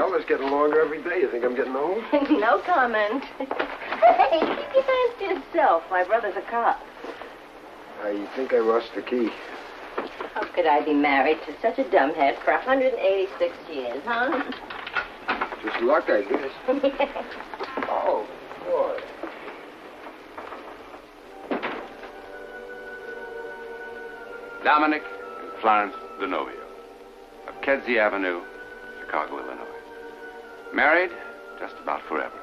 Elder's getting longer every day. You think I'm getting old? No comment. Hey, keep your hands to yourself. My brother's a cop. I think I lost the key. How could I be married to such a dumbhead for 186 years, huh? Just luck, I guess. Oh, boy. Dominic and Florence Denovio of Kedzie Avenue, Chicago, Illinois. Married just about forever.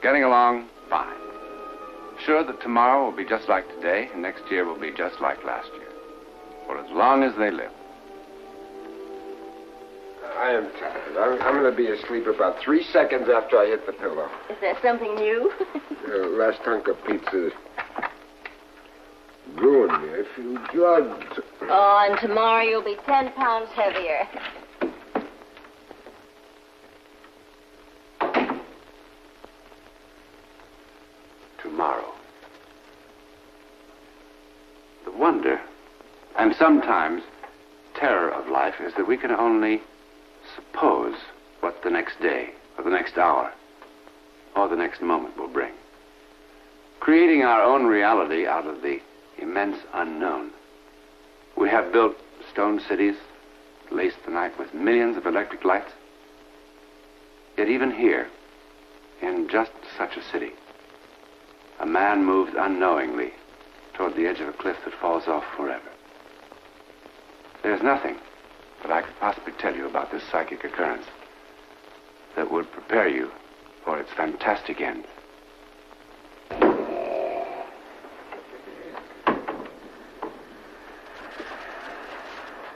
Getting along fine. Sure that tomorrow will be just like today, and next year will be just like last year. For as long as they live. I am tired. I'm going to be asleep about 3 seconds after I hit the pillow. Is there something new? The last hunk of pizza ruined me. I feel drugged. Oh, and tomorrow you'll be 10 pounds heavier. Tomorrow. The wonder, and sometimes terror of life, is that we can only suppose what the next day, or the next hour, or the next moment will bring. Creating our own reality out of the immense unknown. We have built stone cities, laced the night with millions of electric lights. Yet even here, in just such a city, a man moves unknowingly toward the edge of a cliff that falls off forever. There's nothing that I could possibly tell you about this psychic occurrence that would prepare you for its fantastic end.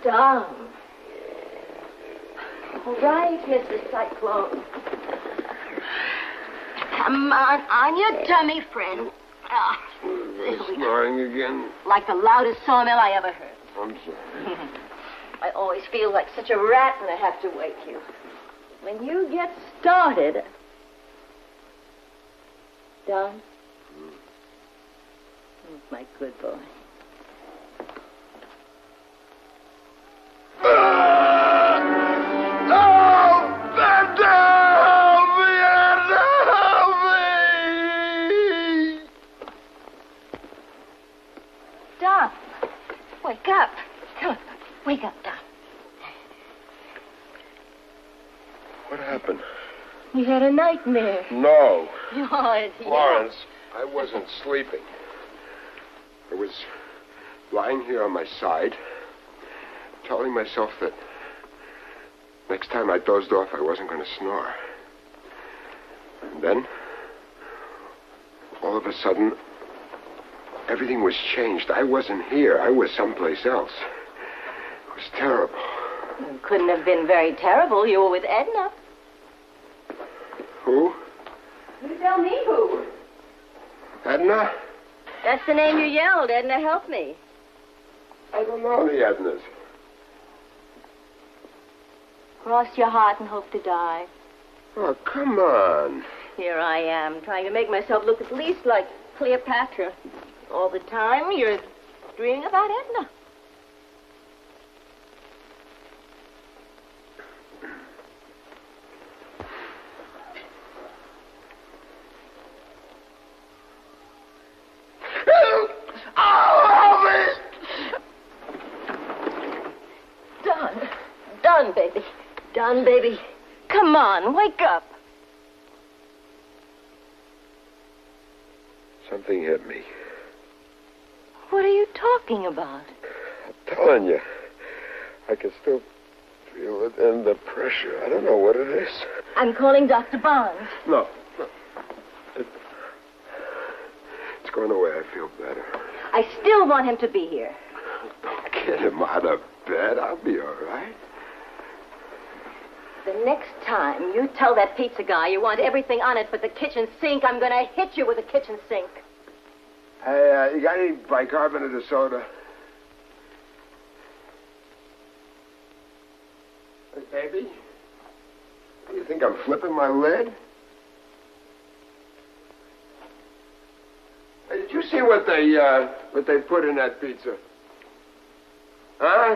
Tom. All right, Mr. Cyclone. Come on your tummy, friend. Snoring again? Like the loudest sawmill I ever heard. I'm sorry. I always feel like such a rat when I have to wake you. When you get started... Don? Oh, my good boy. Don, wake up. Come on, wake up, Don. What happened? You had a nightmare. No. Yours, Florence, I wasn't sleeping. I was lying here on my side, telling myself that next time I dozed off, I wasn't going to snore. And then, all of a sudden, everything was changed. I wasn't here. I was someplace else. It was terrible. It couldn't have been very terrible. You were with Edna. Who? You tell me who. Edna? That's the name you yelled. Edna, help me. I don't know the Ednas. Cross your heart and hope to die. Oh, come on. Here I am, trying to make myself look at least like Cleopatra. All the time, you're dreaming about Edna. Don, baby. Don, baby. Come on, wake up. Something hit me. What are you talking about? I'm telling you. I can still feel it in the pressure. I don't know what it is. I'm calling Dr. Barnes. No. It's going away. I feel better. I still want him to be here. Don't get him out of bed. I'll be all right. The next time you tell that pizza guy you want everything on it but the kitchen sink, I'm going to hit you with a kitchen sink. Hey, you got any bicarbonate of soda? Hey, baby? Do you think I'm flipping my lid? Hey, did you see what they put in that pizza? Huh?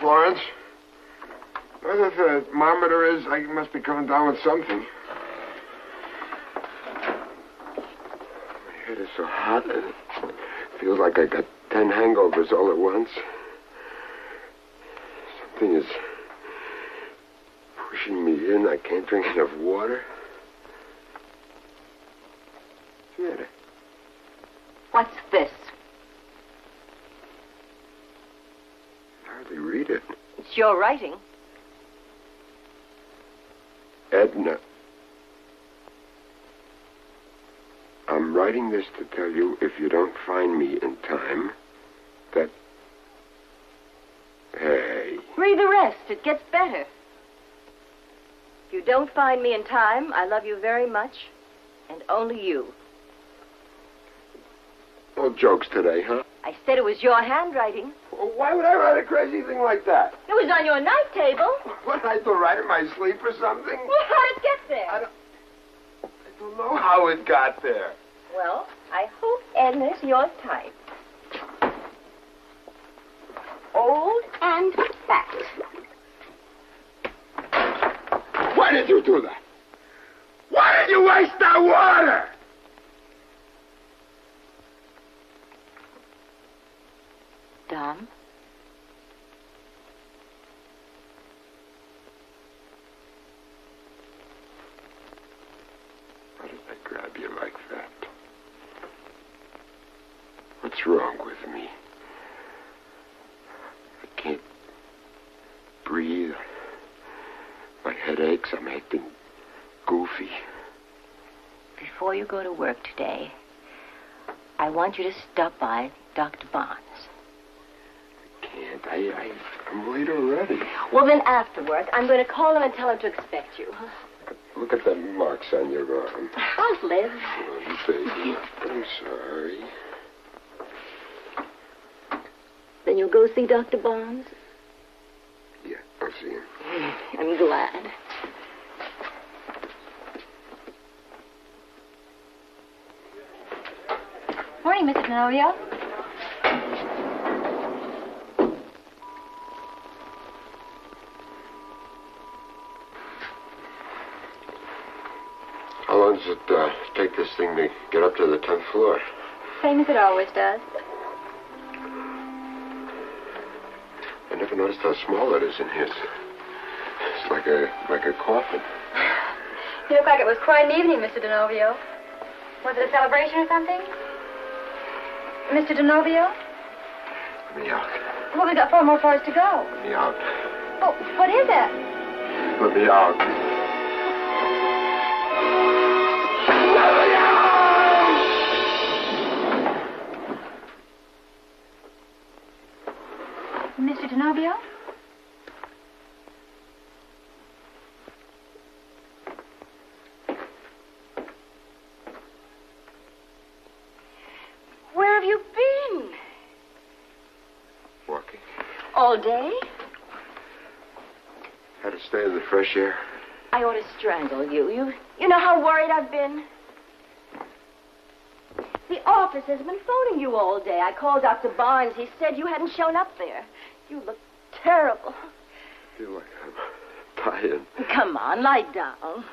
Florence. Whatever the thermometer is, I must be coming down with something. My head is so hot, and it feels like I got 10 hangovers all at once. Something is pushing me in. I can't drink enough water. Here. What's this? I hardly read it. It's your writing. Edna. I'm writing this to tell you if you don't find me in time, that... Hey. Read the rest. It gets better. If you don't find me in time, I love you very much, and only you. No jokes today, huh? I said it was your handwriting. Well, why would I write a crazy thing like that? It was on your night table. What, I to write in my sleep or something? Well, how did it get there? I don't know how it got there. Well, I hope Edna's your type. Old and fat. Why did you do that? Why did you waste our water? Dom? Why did I grab you like that? What's wrong with me? I can't breathe. My head aches. I'm acting goofy. Before you go to work today, I want you to stop by Dr. Barnes. Can't. I'm late already. Well, then after work, I'm going to call him and tell him to expect you. Look at the marks on your arm. I'll live. Oh, baby. I'm sorry. Then you'll go see Dr. Barnes? Yeah, I'll see him. I'm glad. Morning, Mrs. Norio. How long does it take this thing to get up to the 10th floor? Same as it always does. I never noticed how small it is in here. It's like a coffin. You look like it was quite an evening, Mr. DeNovio. Was it a celebration or something? Mr. DeNovio? Let me out. Well, we've got 4 more floors to go. Let me out. Oh, what is it? Let me out. Mr. DeNovio? Where have you been? Walking. All day? Had to stay in the fresh air. I ought to strangle you. You know how worried I've been? The office has been phoning you all day. I called Dr. Barnes. He said you hadn't shown up there. You look terrible. I feel like I'm dying. Come on, lie down.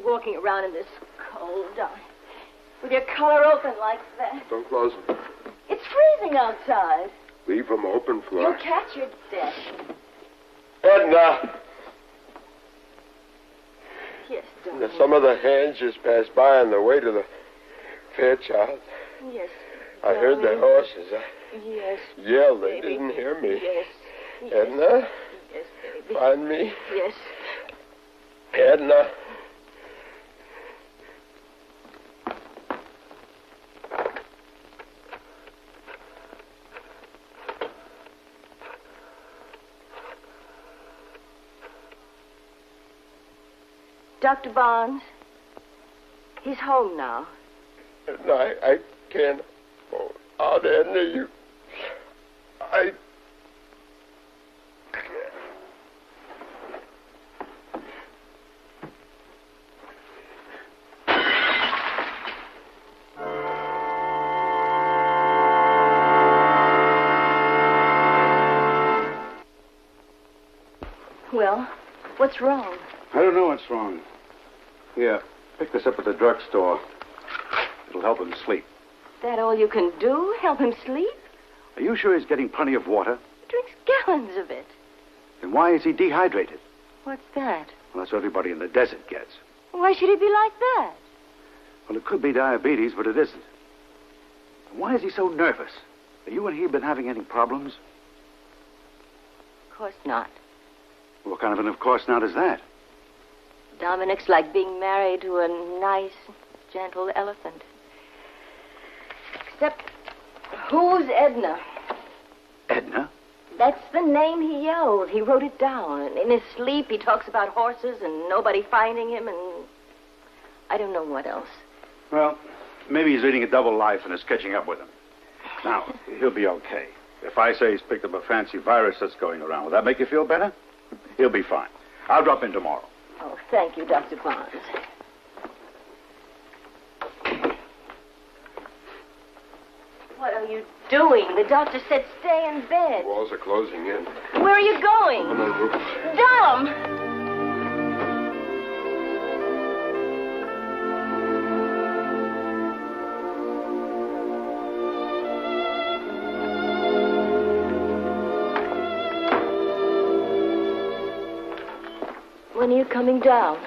Walking around in this cold, with your collar open like that. Don't close them. It's freezing outside. Leave them open, Flora. You'll catch your death. Edna! Yes, darling. Some of the hands just passed by on the way to the Fairchild. Yes. I heard the darling. horses. Yes. Yelled. They baby. didn't hear me. Yes. Yes. Edna? Yes, baby. Find me? Yes. Edna? Dr. Barnes, he's home now. Edna, I can't hold out, Edna. I... Well, what's wrong? I don't know what's wrong. Here, pick this up at the drugstore. It'll help him sleep. That all you can do? Help him sleep? Are you sure he's getting plenty of water? He drinks gallons of it. Then why is he dehydrated? What's that? Well, that's what everybody in the desert gets. Why should he be like that? Well, it could be diabetes, but it isn't. Why is he so nervous? Have you and he been having any problems? Of course not. What kind of an of course not is that? Dominic's like being married to a nice, gentle elephant. Except, who's Edna? Edna? That's the name he yelled. He wrote it down. And in his sleep, he talks about horses and nobody finding him and I don't know what else. Well, maybe he's leading a double life and is catching up with him. Now, he'll be okay. If I say he's picked up a fancy virus that's going around, will that make you feel better? He'll be fine. I'll drop in tomorrow. Oh, thank you, Dr. Barnes. What are you doing? The doctor said stay in bed. The walls are closing in. Where are you going? On the roof. Dom! When are you coming down?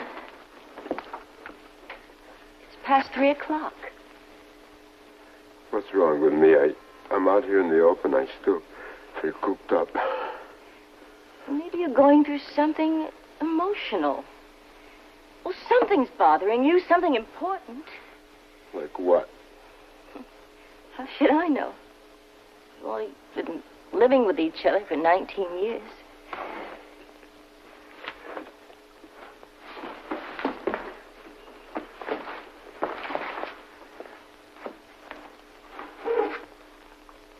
It's past 3 o'clock. What's wrong with me? I'm out here in the open. I still feel cooped up. Maybe you're going through something emotional. Well, something's bothering you, something important. Like what? How should I know? Well, we've been living with each other for 19 years.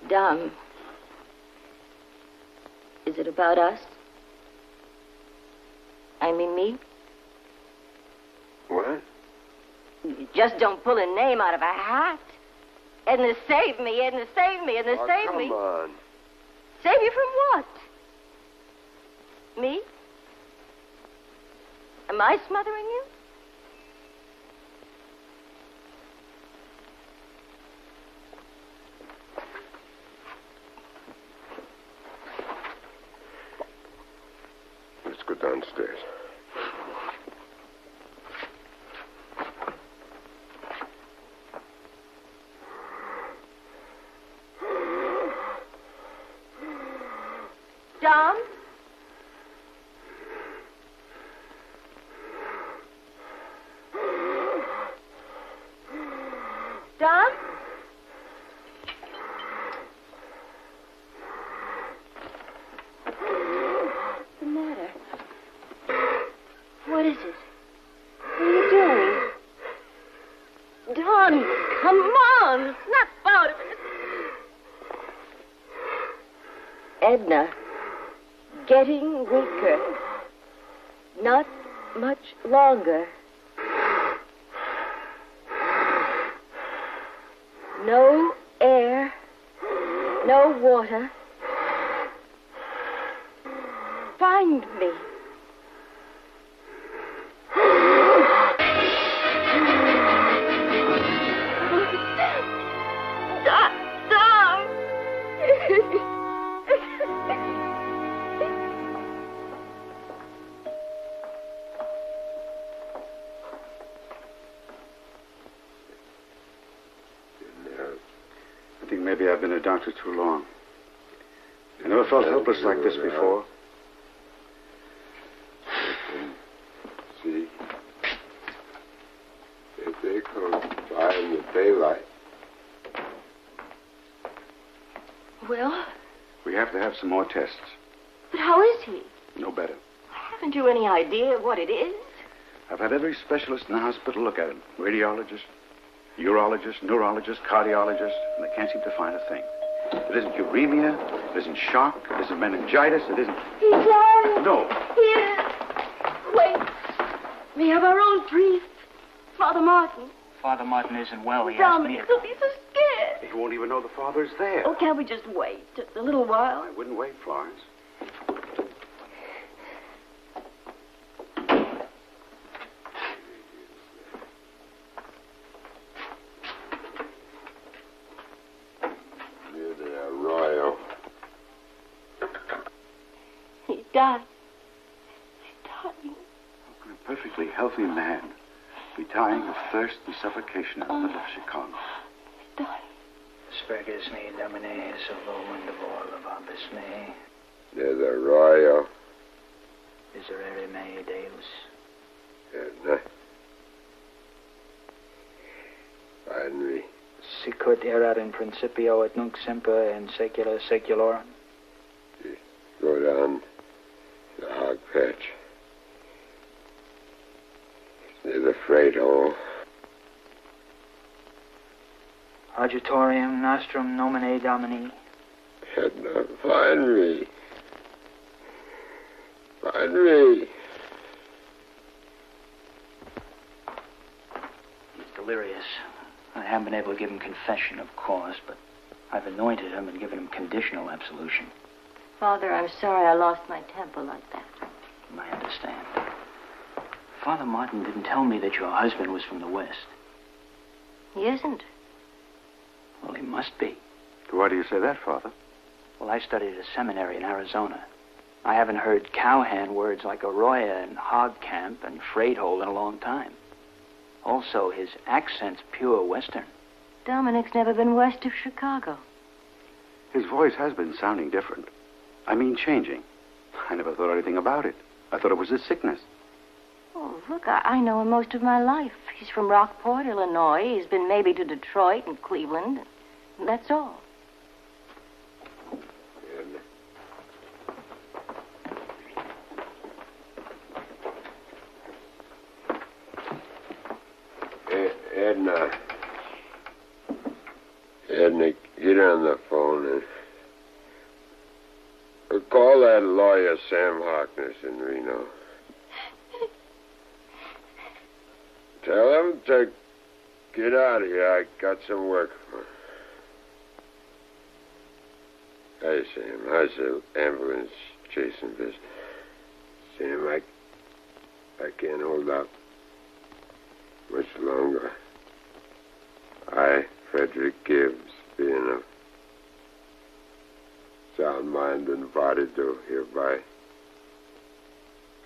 Dom, is it about us? I mean me? What? You just don't pull a name out of a hat. Edna, save me. Edna, save me. Edna, save me. Come on. Save you from what? Me? Am I smothering you? Let's go downstairs. Dom? Dom? What's the matter? What is it? What are you doing? Dom, come on. Snap out of it. Edna, getting weaker. Not much longer. No air, no water. Find me. Dom! I think maybe I've been a doctor too long. I never felt helpless like this before. See? If they come by in the daylight. Well, We have to have some more tests. but how is he? No better. Haven't you any idea what it is? I've had every specialist in the hospital look at him. Radiologist, urologist, neurologist, cardiologist, and they can't seem to find a thing. It isn't uremia, it isn't shock, it isn't meningitis, it isn't... He's lying. No. Here. Wait. We have our own priest, Father Martin. Father Martin isn't well. He asked me Dominic, to... he'll be so scared. He won't even know the father's there. Oh, can't we just wait a little while? I wouldn't wait, Florence. die. Dying. How can a perfectly healthy man be dying of thirst and suffocation in the middle of Chicago? Dying. Spegus me domine solo in the vol of ambis me. There's a royal. Miserere mei Deus. Edna. Finally. Sicut erat in principio et nunc semper in saecula saeculorum. Go down the hog patch. Near the freight hole. Agitorium nostrum nomine Domini. Edna, find me. Find me. He's delirious. I haven't been able to give him confession, of course, but I've anointed him and given him conditional absolution. Father, I'm sorry I lost my temper like that. I understand. Father Martin didn't tell me that your husband was from the West. He isn't. Well, he must be. Why do you say that, Father? Well, I studied at a seminary in Arizona. I haven't heard cowhand words like arroyo and hog camp and freight hole in a long time. Also, his accent's pure Western. Dominic's never been west of Chicago. His voice has been sounding different. I mean, changing. I never thought anything about it. I thought it was his sickness. Oh, look, I know him most of my life. He's from Rockport, Illinois. He's been maybe to Detroit and Cleveland. And that's all. Edna, get on the phone and call that lawyer Sam Harkness in Reno. Tell him to get out of here. I got some work for him. Hey, Sam. How's the ambulance chasing business? Sam, I can't hold out much longer. I, Frederick Gibbs, being of sound mind and body, do hereby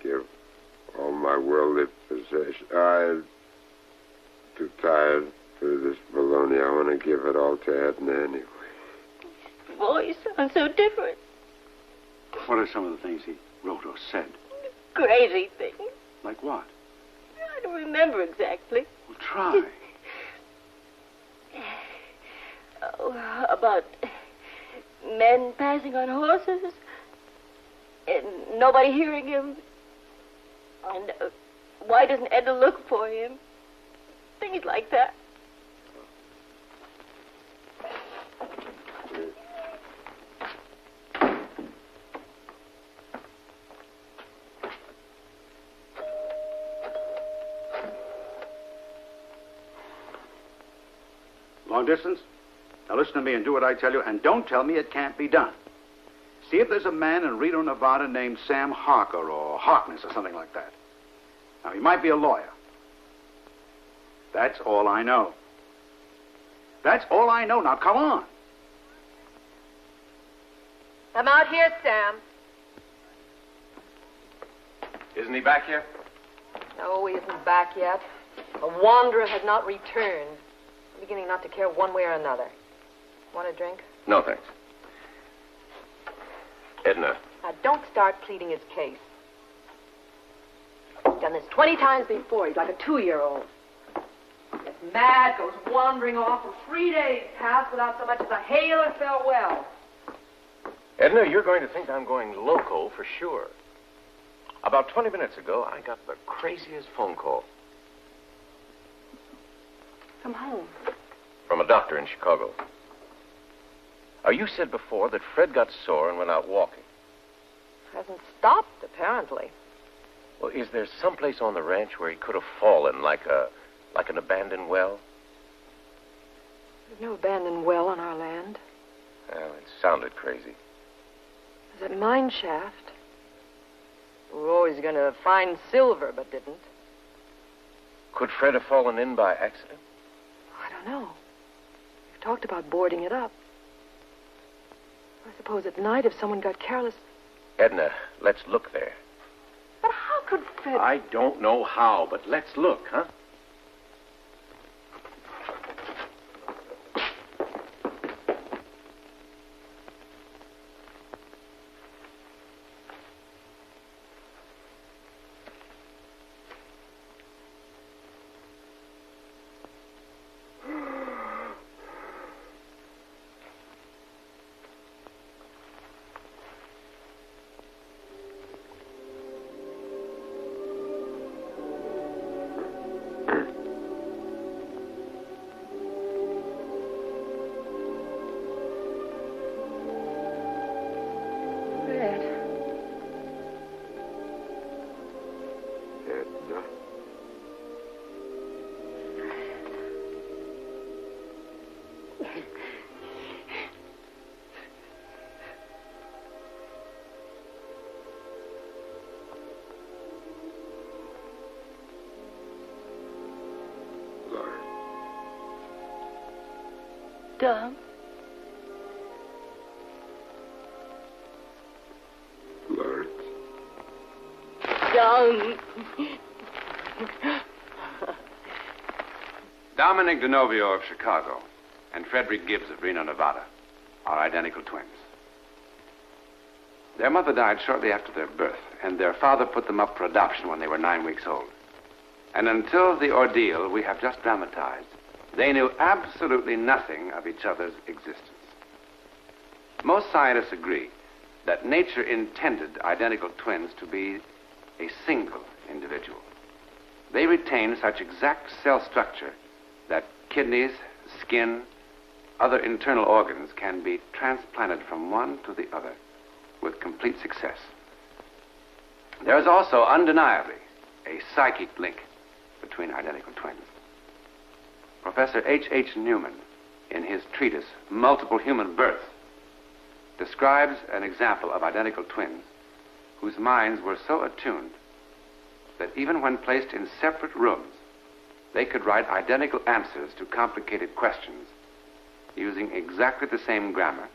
give all my worldly possessions. I'm too tired for this baloney. I want to give it all to Edna anyway. His voice sounds so different. What are some of the things he wrote or said? Crazy things. Like what? I don't remember exactly. Well, try. Oh, about men passing on horses and nobody hearing him. And why doesn't Edna look for him? Things like that. Long distance? Now listen to me and do what I tell you, and don't tell me it can't be done. See if there's a man in Reno, Nevada named Sam Harker or Harkness or something like that. Now, he might be a lawyer. That's all I know. That's all I know. Now, come on. I'm out here, Sam. Isn't he back yet? No, he isn't back yet. The wanderer has not returned. I'm beginning not to care one way or another. Want a drink? No, thanks. Edna. Now, don't start pleading his case. He's done this 20 times before. He's like a 2-year-old. Gets mad, goes wandering off, and 3 days pass without so much as a hail or farewell. Edna, you're going to think I'm going loco for sure. About 20 minutes ago, I got the craziest phone call. From home. From a doctor in Chicago. Now, you said before that Fred got sore and went out walking. Hasn't stopped, apparently. Well, is there someplace on the ranch where he could have fallen, like an abandoned well? There's no abandoned well on our land. Well, it sounded crazy. There's a mine shaft. We were always going to find silver, but didn't. Could Fred have fallen in by accident? I don't know. We've talked about boarding it up. I suppose at night, if someone got careless, Edna, let's look there. But how could Fred... I don't know how, but let's look, huh? Edna. Lawrence. Dom? Lawrence. Dom. Dominic DeNovio of Chicago and Frederick Gibbs of Reno, Nevada are identical twins. Their mother died shortly after their birth, and their father put them up for adoption when they were 9 weeks old. And until the ordeal we have just dramatized, they knew absolutely nothing of each other's existence. Most scientists agree that nature intended identical twins to be a single individual. They retain such exact cell structure that kidneys, skin, other internal organs can be transplanted from one to the other with complete success. There is also undeniably a psychic link between identical twins. Professor H.H. Newman, in his treatise, Multiple Human Births, describes an example of identical twins whose minds were so attuned that even when placed in separate rooms, they could write identical answers to complicated questions using exactly the same grammar,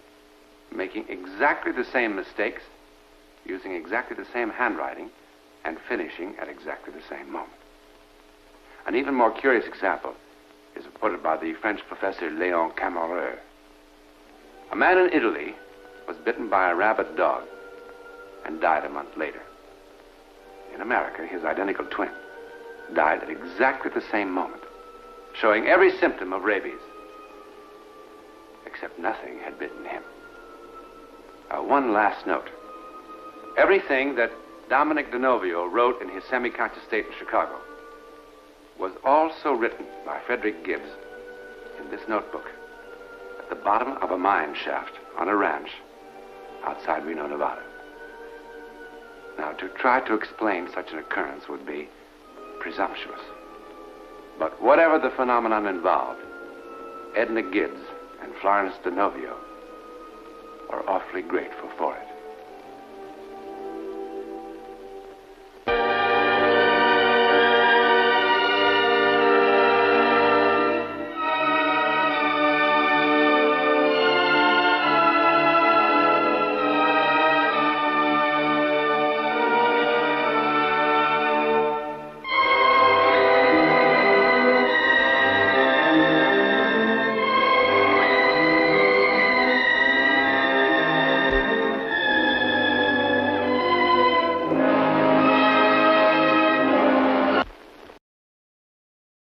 making exactly the same mistakes, using exactly the same handwriting, and finishing at exactly the same moment. An even more curious example is reported by the French professor Léon Camareux. A man in Italy was bitten by a rabid dog and died a month later. In America, his identical twin died at exactly the same moment, showing every symptom of rabies, except nothing had bitten him. One last note. Everything that Dominic DeNovio wrote in his semi-conscious state in Chicago was also written by Frederick Gibbs in this notebook at the bottom of a mine shaft on a ranch outside Reno, Nevada. Now, to try to explain such an occurrence would be presumptuous. But whatever the phenomenon involved, Edna Gibbs and Florence DeNovio are awfully grateful for it.